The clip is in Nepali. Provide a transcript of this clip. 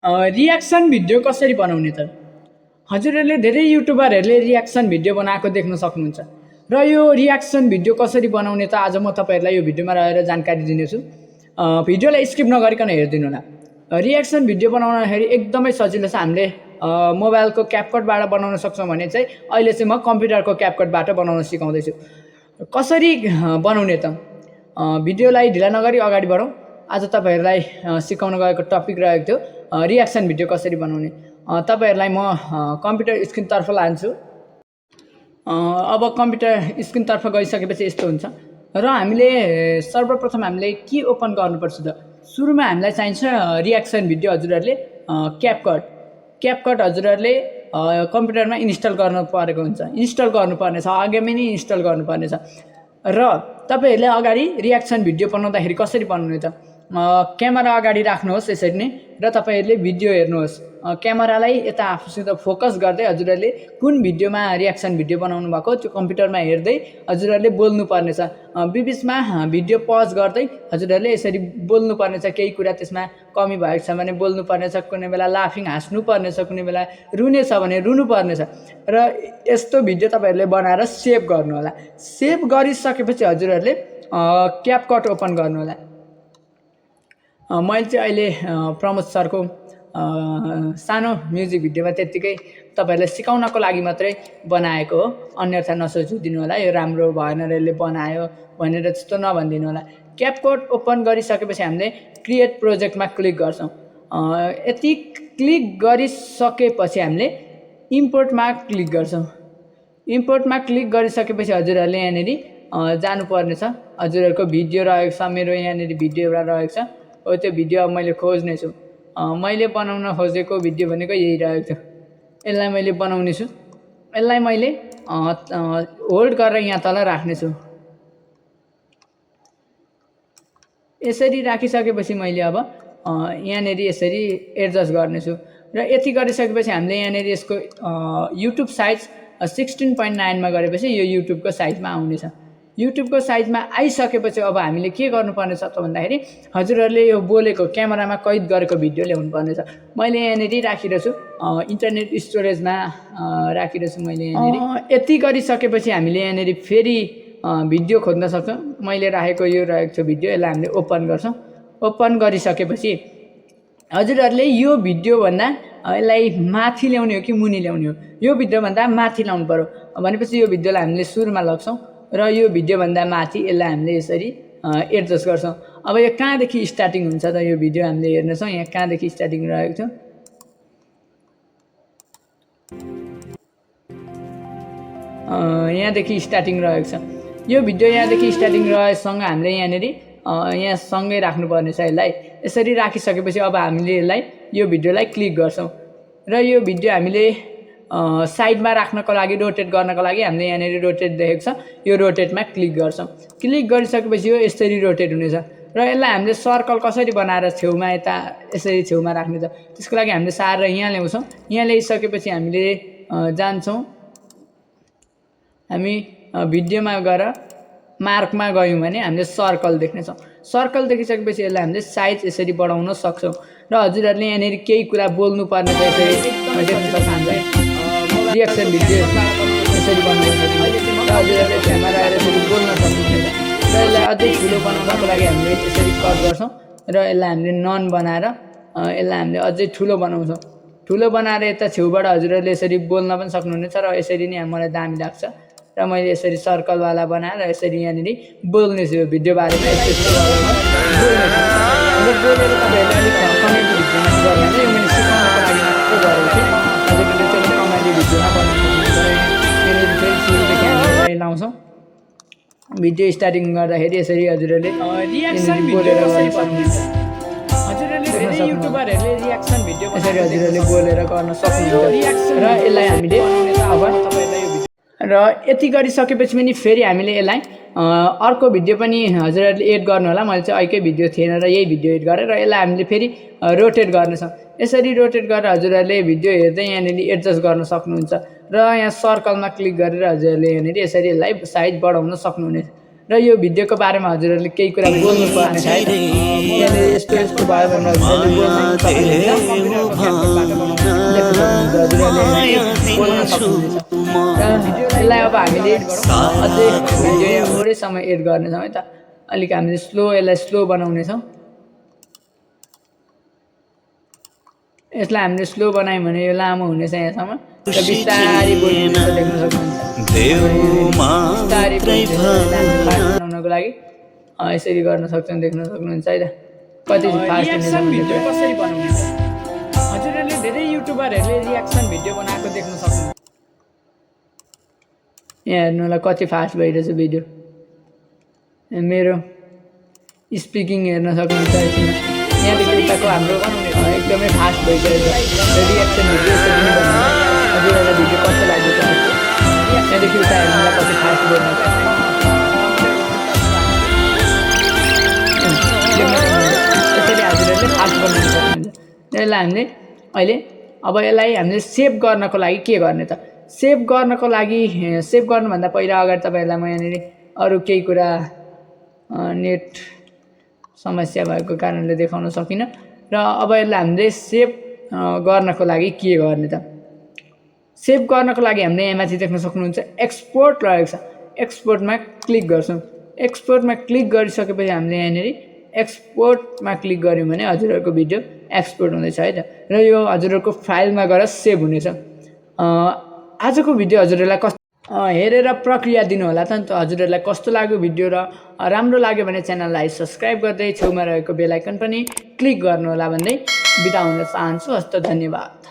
रियाक्सन भिडियो कसरी बनाउने त? हजुरहरूले धेरै युट्युबरहरूले रियाक्सन भिडियो बनाएको देख्न सक्नुहुन्छ र यो रियाक्सन भिडियो कसरी बनाउने त आज म तपाईँहरूलाई यो भिडियोमा रहेर जानकारी दिनेछु। भिडियोलाई स्किप नगरिकन हेरिदिनु होला। रियाक्सन भिडियो बनाउनखेरि एकदमै सजिलो छ। हामीले मोबाइलको क्यापकटबाट बनाउन सक्छौँ भने चाहिँ अहिले चाहिँ म कम्प्युटरको क्यापकटबाट बनाउन सिकाउँदैछु। कसरी बनाउने त? भिडियोलाई ढिला नगरी अगाडि बढौँ। आज तपाईँहरूलाई सिकाउन गएको टपिक रहेको थियो रियाक्सन भिडियो कसरी बनाउने। तपाईँहरूलाई म कम्प्युटर स्क्रिनतर्फ लान्छु। अब कम्प्युटर स्क्रिनतर्फ गइसकेपछि यस्तो हुन्छ र हामीले सर्वप्रथम हामीले के ओपन गर्नुपर्छ त? सुरुमा हामीलाई चाहिन्छ रियाक्सन भिडियो। हजुरहरूले क्यापकट हजुरहरूले कम्प्युटरमा इन्स्टल गर्नु परेको हुन्छ, इन्स्टल गर्नुपर्ने छ, अगाडि नै इन्स्टल गर्नुपर्ने छ। र तपाईँहरूले अगाडि रियाक्सन भिडियो बनाउँदाखेरि कसरी बनाउने त? क्यामेरा अगाडि राख्नुहोस् यसरी नै र तपाईँहरूले भिडियो हेर्नुहोस्। क्यामेरालाई यता आफूसित फोकस गर्दै हजुरहरूले कुन भिडियोमा रियाक्सन भिडियो बनाउनु भएको त्यो कम्प्युटरमा हेर्दै हजुरहरूले बोल्नुपर्नेछ। बिचमा भिडियो पज गर्दै हजुरहरूले यसरी बोल्नुपर्नेछ। केही कुरा त्यसमा कमी भएको छ भने बोल्नुपर्नेछ, कुनै बेला लाफिङ हाँस्नुपर्नेछ, कुनै बेला रुने छ भने रुनुपर्नेछ। र यस्तो भिडियो तपाईँहरूले बनाएर सेभ गर्नु होला। सेभ गरिसकेपछि हजुरहरूले क्यापकट ओपन गर्नु होला। मैले चाहिँ अहिले प्रमोद सरको सानो म्युजिक भिडियोमा त्यत्तिकै तपाईँहरूलाई सिकाउनको लागि मात्रै बनाएको हो, अन्यथा नसोचिदिनु होला यो राम्रो भएन र यसले बनायो भनेर त्यस्तो नभनिदिनु होला। क्यापकट ओपन गरिसकेपछि हामीले क्रिएट प्रोजेक्टमा क्लिक गर्छौँ। यति क्लिक गरिसकेपछि हामीले इम्पोर्टमा क्लिक गर्छौँ। इम्पोर्टमा क्लिक गरिसकेपछि हजुरहरूले यहाँनिर जानुपर्ने छ। हजुरहरूको भिडियो रहेको छ, मेरो यहाँनिर भिडियो एउटा रहेको छ हो, त्यो भिडियो अब मैले खोज्नेछु। मैले बनाउन खोजेको भिडियो भनेको यही रहेको थियो। यसलाई मैले बनाउने छु। यसलाई मैले होल्ड गरेर यहाँ तल राख्नेछु। यसरी राखिसकेपछि मैले अब यहाँनिर यसरी एडजस्ट गर्नेछु र यति गरिसकेपछि हामीले यहाँनिर यसको युट्युब साइज 16.9मा गरेपछि यो युट्युबको साइजमा आउनेछ। युट्युबको साइजमा आइसकेपछि अब हामीले के गर्नुपर्ने छ त भन्दाखेरि हजुरहरूले यो बोलेको क्यामेरामा कैद गरेको भिडियो ल्याउनु पर्नेछ। मैले यहाँनिर राखिरहेछु, इन्टरनेट स्टोरेजमा राखिरहेछु मैले यहाँनिर। यति गरिसकेपछि हामीले यहाँनिर फेरि भिडियो खोज्न सक्छौँ। मैले राखेको यो रहेको छ भिडियो, यसलाई हामीले ओपन गर्छौँ। ओपन गरिसकेपछि हजुरहरूले यो भिडियोभन्दा यसलाई माथि ल्याउने हो कि मुनि ल्याउने हो? यो भिडियोभन्दा माथि ल्याउनु पऱ्यो। भनेपछि यो भिडियोलाई हामीले सुरुमा लग्छौँ र यो भिडियोभन्दा माथि यसलाई हामीले यसरी एडजस्ट गर्छौँ। अब यो कहाँदेखि स्टार्टिङ हुन्छ त यो भिडियो हामीले हेर्नेछौँ। यहाँ कहाँदेखि स्टार्टिङ रहेको छ, यहाँदेखि स्टार्टिङ रहेको छ। यो भिडियो यहाँदेखि स्टार्टिङ रहेसँग हामीले यहाँनिर यहाँ सँगै राख्नुपर्ने छ। यसलाई यसरी राखिसकेपछि अब हामीले यसलाई यो भिडियोलाई क्लिक गर्छौँ र यो भिडियो हामीले साइडमा राख्नको लागि रोटेट गर्नको लागि हामीले यहाँनिर रोटेट देखेको छ, यो रोटेटमा क्लिक गर्छौँ। क्लिक गरिसकेपछि यो यसरी रोटेट हुनेछ र यसलाई हामीले सर्कल कसरी बनाएर छेउमा यता यसरी छेउमा राख्ने त? त्यसको लागि हामीले सारेर यहाँ ल्याउँछौँ। यहाँ ल्याइसकेपछि हामीले जान्छौँ, हामी भिडियोमा गएर मार्कमा गयौँ भने हामीले सर्कल देख्नेछौँ। सर्कल देखिसकेपछि यसलाई हामीले साइज यसरी बढाउन सक्छौँ र हजुरहरूले यहाँनिर केही कुरा बोल्नुपर्ने छ। यसरी देख्न सक्छ हामीलाई रियाक्सन भिडियो यसरी बनाउनु र हजुरहरूले त्यहाँमा रहेर यसरी बोल्न सक्नुहुन्छ। र यसलाई अझै ठुलो बनाउनको लागि हामीले यसरी कट गर्छौँ र यसलाई हामीले नन बनाएर यसलाई हामीले अझै ठुलो बनाउँछौँ। ठुलो बनाएर यता छेउबाट हजुरहरूले यसरी बोल्न पनि सक्नुहुनेछ र यसरी नै मलाई दामी लाग्छ र मैले यसरी सर्कलवाला बनाएर यसरी यहाँनिर बोल्नेछु यो भिडियो बारेमा। यसरी बोलेर तपाईँहरूले अलिक कमेडी भिडियोमा गरेर यो मैले सिकाउनको लागि मात्रै गरेको थिएँ। हजुरहरूले चाहिँ कमेडी भिडियोमा बनाउनु सक्नुहुन्छ। यहाँनिर फेरि सुरुदेखि हामी लाउँछौँ। भिडियो स्टार्टिङ गर्दाखेरि यसरी हजुरहरूले बोलेर गर्न सक्नुहुन्छ। हजुरहरूले धेरै युट्युबरहरूले रियाक्सन भिडियो यसरी हजुरहरूले बोलेर गर्न सक्नुहुन्छ र यसलाई हामीले अब तपाईँलाई यो र यति गरिसकेपछि पनि फेरि हामीले यसलाई अर्को भिडियो पनि हजुरहरूले एड गर्नु होला। मैले चाहिँ अर्कै भिडियो थिएन र यही भिडियो एड गरेर यसलाई हामीले फेरि रोटेट गर्नेछौँ। यसरी रोटेट गरेर हजुरहरूले भिडियो हेर्दै यहाँनिर एडजस्ट गर्न सक्नुहुन्छ र यहाँ सर्कलमा क्लिक गरेर हजुरहरूले यहाँनिर यसरी यसलाई साइज बढाउन सक्नुहुनेछ। र यो भिडियोको बारेमा हजुरहरूले केही कुरा बोल्नु पर्ने छ है, यहाँनिर यस्तो यस्तो भयो भनेर हजुरहरूले बोल्न सक्नुहुन्छ। हामीले अझै भिडियो यहाँ थोरैसम्म एड गर्नेछौँ है त अलिक हामीले यसलाई स्लो बनाउनेछौँ यसलाई हामीले स्लो बनायौँ भने यो लामो हुनेछ यहाँसम्म र बिस्तारै बोल्नेछ देख्न सक्नुहुन्छ बिस्तारै बनाउनको लागि यसरी गर्न सक्छौँ देख्न सक्नुहुन्छ है त कति फास्ट भिडियो कसरी बनाउने हजुरहरूले धेरै युट्युबरहरूले रियाक्सन भिडियो बनाएको देख्न सक्नुहुन्छ यहाँ हेर्नु होला कति फास्ट भइरहेछ भिडियो मेरो स्पिकिङ हेर्न सक्नुहुन्छ यसमा यहाँदेखि उताको हाम्रो एकदमै फास्ट भइसकेको छ रियाक्सन भिडियो हजुरहरूलाई भिडियो कस्तो लाग्यो यहाँदेखि उता हेर्नुलाई कति फास्ट बोल्नु यसरी हजुरहरूले फास्ट बनाउनु सक्नुहुन्छ यसलाई हामीले अहिले अब यसलाई हामीले सेभ गर्नको लागि के गर्ने त सेभ गर्नको लागि सेभ गर्नुभन्दा पहिला अगाडि तपाईँहरूलाई म यहाँनिर अरू केही कुरा नेट समस्या भएको कारणले देखाउन सकिनँ र अब यसलाई हामीले सेभ गर्नको लागि के गर्ने त सेभ गर्नको लागि हामीले यहाँ माथि देख्न सक्नुहुन्छ एक्सपोर्ट रहेको छ एक्सपोर्टमा क्लिक गर्छौँ एक्सपोर्टमा क्लिक गरिसकेपछि हामीले यहाँनिर एक्सपोर्टमा क्लिक गऱ्यौँ भने हजुरहरूको भिडियो एक्सपोर्ट हुँदैछ है त र यो हजुरहरूको फाइलमा गएर सेभ हुनेछ आजको भिडियो हजुरहरूलाई कस्तो हेरेर प्रक्रिया दिनु होला त हजुरहरूलाई कस्तो लाग्यो भिडियो र राम्रो लाग्यो भने च्यानललाई सब्स्क्राइब गर्दै छेउमा रहेको बेल आइकन पनि क्लिक गर्नु होला भन्दै बिदा हुन चाहन्छु हस्त धन्यवाद।